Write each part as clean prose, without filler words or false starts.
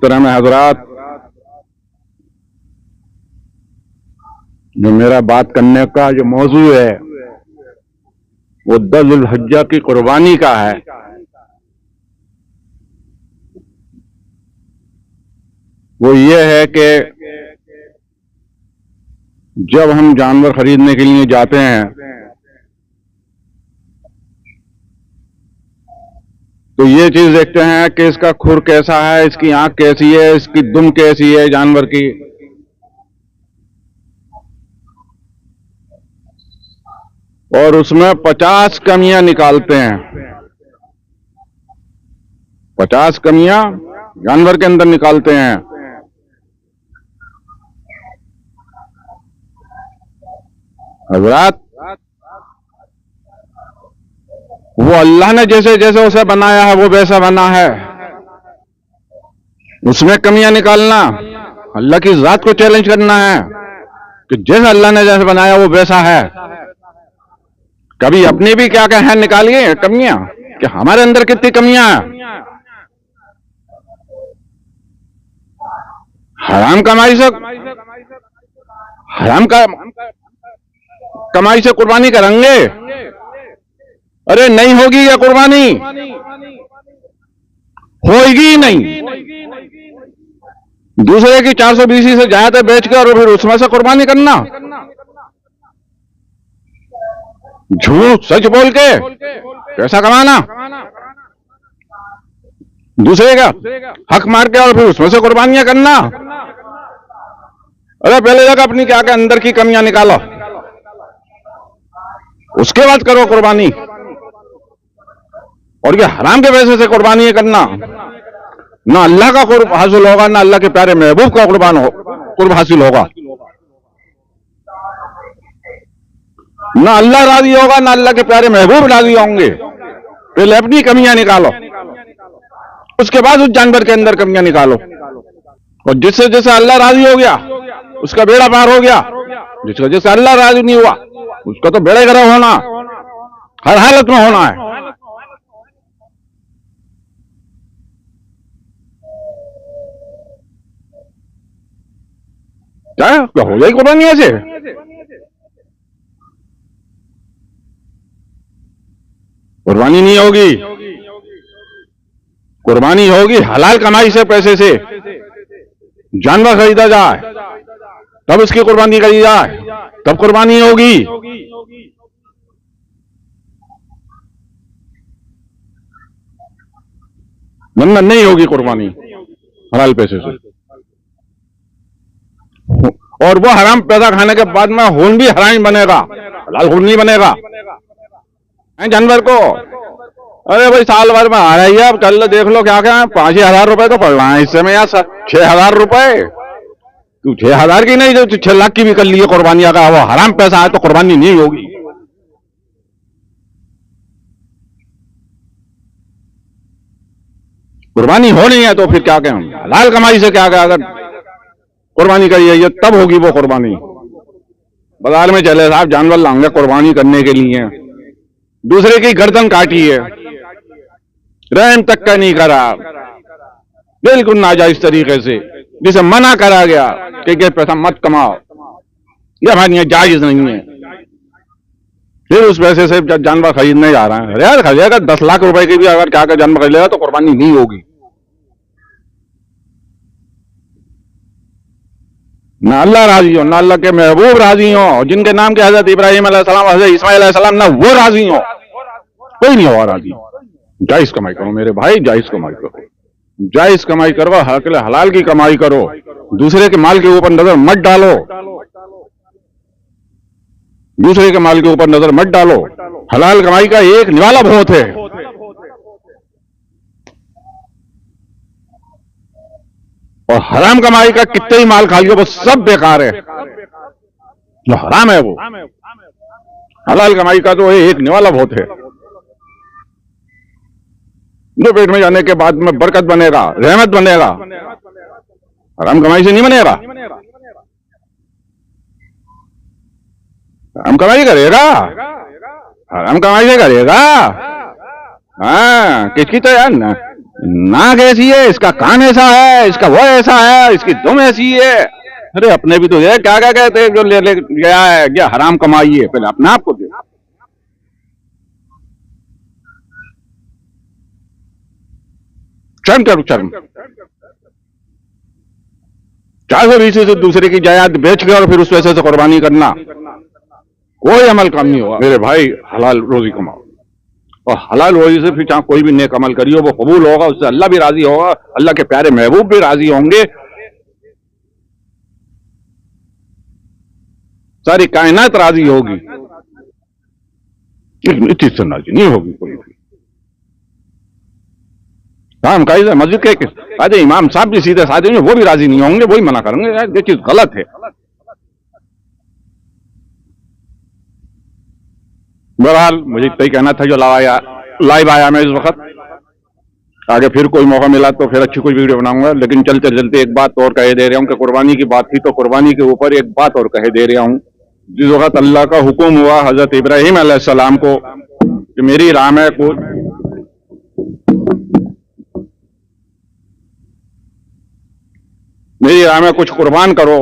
मोहतरम हजरात, जो मेरा बात करने का जो मौजू है वो 10 ज़ुल्हिज्जा की कुर्बानी का है। वो ये है कि जब हम जानवर खरीदने के लिए जाते हैं तो ये चीज देखते हैं कि इसका खुर कैसा है, इसकी आंख कैसी है, इसकी दुम कैसी है जानवर की। और उसमें 50 कमियां निकालते हैं। 50 कमियां जानवर के अंदर निकालते हैं। हजरात, वो अल्लाह ने जैसे जैसे उसे बनाया है वो वैसा बना है। उसमें कमियां निकालना अल्लाह की जात को चैलेंज करना है कि जैसा अल्लाह ने जैसे बनाया वो वैसा है। कभी अपनी भी क्या क्या है निकालिए कमियां कि हमारे अंदर कितनी कमियां हैं। हराम कमाई से कमाई से कुर्बानी करेंगे, अरे नहीं होगी ये कुर्बानी, होगी ही नहीं। दूसरे की 420 से ज्यादा बेचकर और फिर उसमें से कुर्बानी करना, झूठ सच बोल के पैसा कमाना, दूसरे का हक मार के और फिर उसमें से कुर्बानियां करना। अरे पहले जगह अपनी क्या क्या अंदर की कमियां निकालो, उसके बाद करो कुर्बानी। और ये हराम के पैसे से कुर्बानी करना, ना अल्लाह का कुर्ब हासिल होगा, ना अल्लाह के प्यारे महबूब का कुर्ब हासिल होगा। ना अल्लाह राजी होगा, ना अल्लाह के प्यारे महबूब राजी होंगे। पहले अपनी कमियां निकालो, उसके बाद उस जानवर के अंदर कमियां निकालो। और जिससे जैसे अल्लाह राजी हो गया उसका बेड़ा पार हो गया, जिसका जैसे अल्लाह राजी नहीं हुआ उसका तो बेड़ा गर्क होना, हर हालत में होना है। क्या हो जाएगी कुर्बानी ऐसे? कुर्बानी नहीं होगी। कुर्बानी होगी हलाल कमाई से, पैसे से जानवर खरीदा जाए तब उसकी कुर्बानी करी जाए, तब कुर्बानी होगी। वरना नहीं होगी कुर्बानी हलाल पैसे से। और वो हराम पैसा खाने के बाद में खून भी हराम बनेगा, हलाल खून नहीं बनेगा जानवर को। अरे भाई साल भर में आ रही है, अब चल देख लो क्या क्या 5,000 रुपए तो पड़ रहा है इस समय यार। 6,000 रुपए तू 6,000 की नहीं, जो 6 लाख की भी कर ली है कुर्बानी, अगर वो हराम पैसा है तो कुर्बानी नहीं होगी। कुर्बानी हो नहीं है तो फिर क्या कहें, हलाल कमाई से क्या क्या अगर कुर्बानी करी है तब होगी वो कुर्बानी। बाजार में चले साहब जानवर लाएंगे कुर्बानी करने के लिए, दूसरे की गर्दन काटी है, रहम तक का नहीं करा, बिल्कुल नाजायज तरीके से, जिसे मना करा गया कि ये पैसा मत कमाओ, यह हमारे यहाँ जायज नहीं है। फिर उस पैसे से जब जानवर खरीदने जा रहे हैं, अरे यार खरीदेगा 10 लाख रुपए की भी अगर क्या जानवर खरीदेगा तो कुर्बानी नहीं होगी। ना अल्लाह राजी हो, ना अल्लाह के महबूब राजी हो, जिनके नाम के हजरत इब्राहिम अलैहिस्सलाम, हजरत इस्माइल अलैहिस्सलाम, ना वो राजी हो, कोई नहीं होगा राजी। जायज कमाई करो मेरे भाई, जायज कमाई करो, जायज कमाई करो, हलाल की कमाई करो, दूसरे के माल के ऊपर नजर मत डालो, दूसरे के माल के ऊपर नजर मत डालो। हलाल कमाई का एक निवाला बहुत है। और हराम कमाई का कितने ही माल खा लियो वो सब बेकार है, जो हराम है वो। हलाल कमाई का तो एक निवाला बहुत है, जो पेट में जाने के बाद में बरकत बनेगा, रहमत बनेगा, हराम कमाई से नहीं बनेगा। हराम कमाई करेगा, हराम कमाई से करेगा, हाँ किसकी तो यार ना नाक ऐसी है, इसका कान ऐसा है, इसका वो ऐसा है, इसकी दुम ऐसी है। अरे अपने भी तो ये क्या क्या कहते हैं जो ले गया है, क्या हराम कमाई है, पहले अपने आप को दे। शर्म करो शर्म। 420 से दूसरे की जायदाद बेच के और फिर उस पैसे से कुर्बानी करना कोई अमल काम नहीं होगा। मेरे भाई हलाल रोजी कमाओ, और हलाल रोजी से फिर चाहे कोई भी नेक अमल करियो वो कबूल होगा, उससे अल्लाह भी राजी होगा, अल्लाह के प्यारे महबूब भी राजी होंगे, सारी कायनात राजी होगी। इस चीज से राजी नहीं होगी कोई भी। काम कायद मस्जिद के आज इमाम साहब भी सीधे साधे हैं, वो भी राजी नहीं होंगे, वही मना करेंगे यार ये चीज गलत है। बहरहाल मुझे इतना ही कहना था जो लाइव आया मैं इस वक्त। आगे फिर कोई मौका मिला तो फिर अच्छी कोई वीडियो बनाऊंगा, लेकिन चलते चलते एक बात और कह दे रहा हूं कि कुर्बानी की बात थी तो कुर्बानी के ऊपर एक बात और कह दे रहा हूं। जिस वक्त अल्लाह का हुक्म हुआ हजरत इब्राहिम अलैहिस्सलाम को कि मेरी राह में कुछ कुर्बान करो,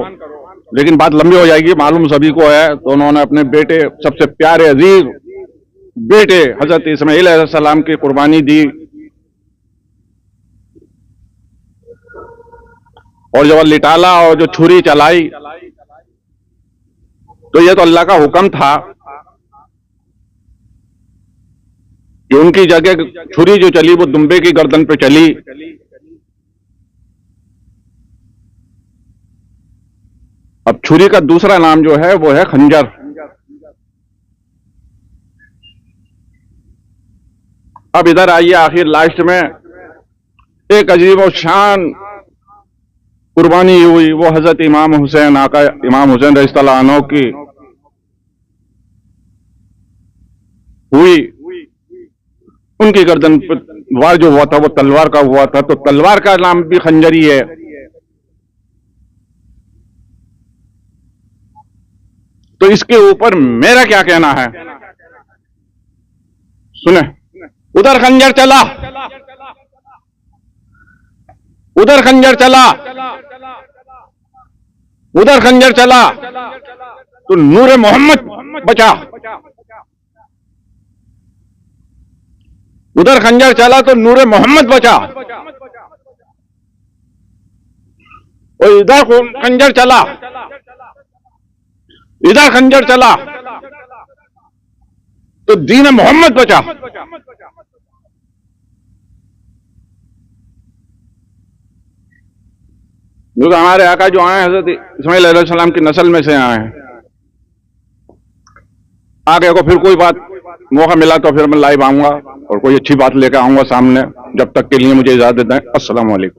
लेकिन बात लंबी हो जाएगी, मालूम सभी को है। तो उन्होंने अपने बेटे, सबसे प्यारे अजीज बेटे हजरत इस्माइल अलैहिस्सलाम की कुर्बानी दी। और जब लिटाला और जो छुरी चलाई तो ये तो अल्लाह का हुक्म था कि उनकी जगह छुरी जो चली वो दुम्बे की गर्दन पे चली। अब छुरी का दूसरा नाम जो है वो है खंजर। अब इधर आइए, आखिर लास्ट में एक अजीब और शान कुर्बानी हुई, वो हजरत इमाम हुसैन, आका इमाम हुसैन रज़ियल्लाहु अन्हु की हुई। उनकी गर्दन पर वार जो हुआ था वो तलवार का हुआ था, तो तलवार का नाम भी खंजरी है। तो इसके ऊपर मेरा क्या कहना है सुने। उधर खंजर चला, उधर खंजर चला, उधर खंजर चला तो नूर मोहम्मद बचा। उधर खंजर चला तो नूर मोहम्मद बचा, और इधर खंजर चला, इधर खंजर चला तो दीन मोहम्मद बचा। क्योंकि हमारे आका जो आए हजरत इस्माइल अलैहिस्सलाम की नस्ल में से आए हैं। आगे को फिर कोई बात मौका मिला तो फिर मैं लाइव आऊंगा और कोई अच्छी बात लेकर आऊंगा सामने। जब तक के लिए मुझे इजाजत दें। अस्सलाम वालेकुम।